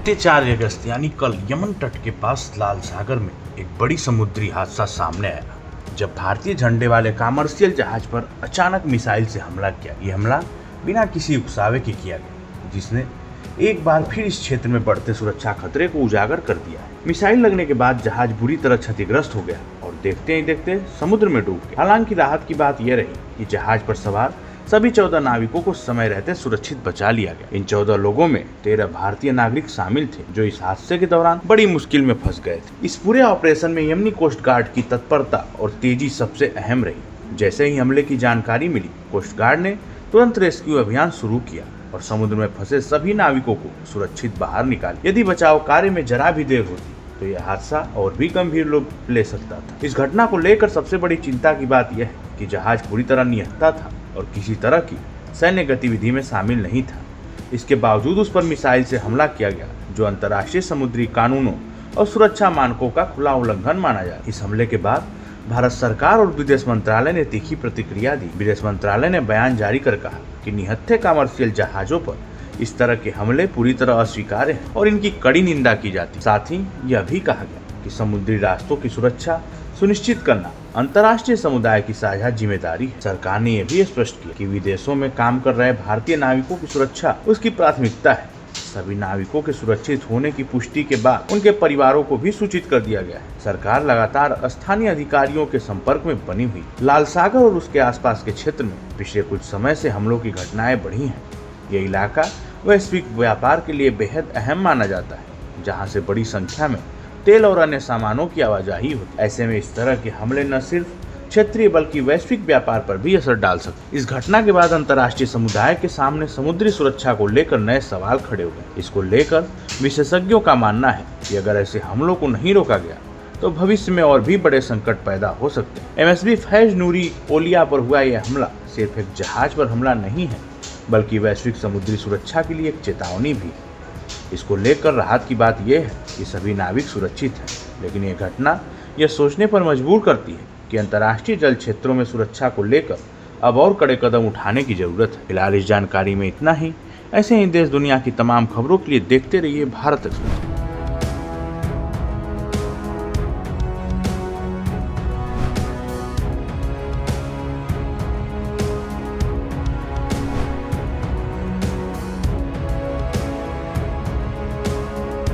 बीते 4 अगस्त यानी कल यमन तट के पास लाल सागर में एक बड़ी समुद्री हादसा सामने आया, जब भारतीय झंडे वाले कमर्शियल जहाज पर अचानक मिसाइल से हमला किया। ये हमला बिना किसी उकसावे के किया गया, जिसने एक बार फिर इस क्षेत्र में बढ़ते सुरक्षा खतरे को उजागर कर दिया है। मिसाइल लगने के बाद जहाज बुरी तरह क्षतिग्रस्त हो गया और देखते ही देखते समुद्र में डूब गया। हालांकि राहत की बात यह रही कि जहाज पर सवार सभी 14 नाविकों को समय रहते सुरक्षित बचा लिया गया। इन 14 लोगों में 13 भारतीय नागरिक शामिल थे, जो इस हादसे के दौरान बड़ी मुश्किल में फंस गए थे। इस पूरे ऑपरेशन में यमनी कोस्ट गार्ड की तत्परता और तेजी सबसे अहम रही। जैसे ही हमले की जानकारी मिली, कोस्ट गार्ड ने तुरंत रेस्क्यू अभियान शुरू किया और समुद्र में फंसे सभी नाविकों को सुरक्षित बाहर निकाला। यदि बचाव कार्य में जरा भी देर होती तो यह हादसा और भी गंभीर रूप ले सकता था। इस घटना को लेकर सबसे बड़ी चिंता की बात यह है कि जहाज पूरी तरह निहत्था था और किसी तरह की सैन्य गतिविधि में शामिल नहीं था। इसके बावजूद उस पर मिसाइल से हमला किया गया, जो अंतर्राष्ट्रीय समुद्री कानूनों और सुरक्षा मानकों का खुला उल्लंघन माना जाए। इस हमले के बाद भारत सरकार और विदेश मंत्रालय ने तीखी प्रतिक्रिया दी। विदेश मंत्रालय ने बयान जारी कर कहा कि निहत्थे कमर्शियल जहाजों पर इस तरह के हमले पूरी तरह अस्वीकार्य हैं और इनकी कड़ी निंदा की जाती। साथ ही यह भी कहा गया कि समुद्री रास्तों की सुरक्षा सुनिश्चित करना अंतर्राष्ट्रीय समुदाय की साझा जिम्मेदारी है। सरकार ने यह भी स्पष्ट किया कि विदेशों में काम कर रहे भारतीय नाविकों की सुरक्षा उसकी प्राथमिकता है। सभी नाविकों के सुरक्षित होने की पुष्टि के बाद उनके परिवारों को भी सूचित कर दिया गया है। सरकार लगातार स्थानीय अधिकारियों के संपर्क में बनी हुई। लाल सागर और उसके आसपास के क्षेत्र में पिछले कुछ समय से हमलों की घटनाएं बढ़ी हैं। यह इलाका वैश्विक व्यापार के लिए बेहद अहम माना जाता है, जहाँ से बड़ी संख्या में तेल और अन्य सामानों की आवाजाही होती। ऐसे में इस तरह के हमले न सिर्फ क्षेत्रीय बल्कि वैश्विक व्यापार पर भी असर डाल सकते। इस घटना के बाद अंतर्राष्ट्रीय समुदाय के सामने समुद्री सुरक्षा को लेकर नए सवाल खड़े हो गए। इसको लेकर विशेषज्ञों का मानना है कि अगर ऐसे हमलों को नहीं रोका गया तो भविष्य में और भी बड़े संकट पैदा हो सकते हैं। MSV फैज नूरी ओलिया पर हुआ यह हमला सिर्फ एक जहाज पर हमला नहीं है, बल्कि वैश्विक समुद्री सुरक्षा के लिए एक चेतावनी भी। इसको लेकर राहत की बात यह है कि सभी नाविक सुरक्षित हैं, लेकिन यह घटना यह सोचने पर मजबूर करती है कि अंतर्राष्ट्रीय जल क्षेत्रों में सुरक्षा को लेकर अब और कड़े कदम उठाने की जरूरत है। फिलहाल इस जानकारी में इतना ही। ऐसे ही देश दुनिया की तमाम खबरों के लिए देखते रहिए भारत एक्सप्रेस।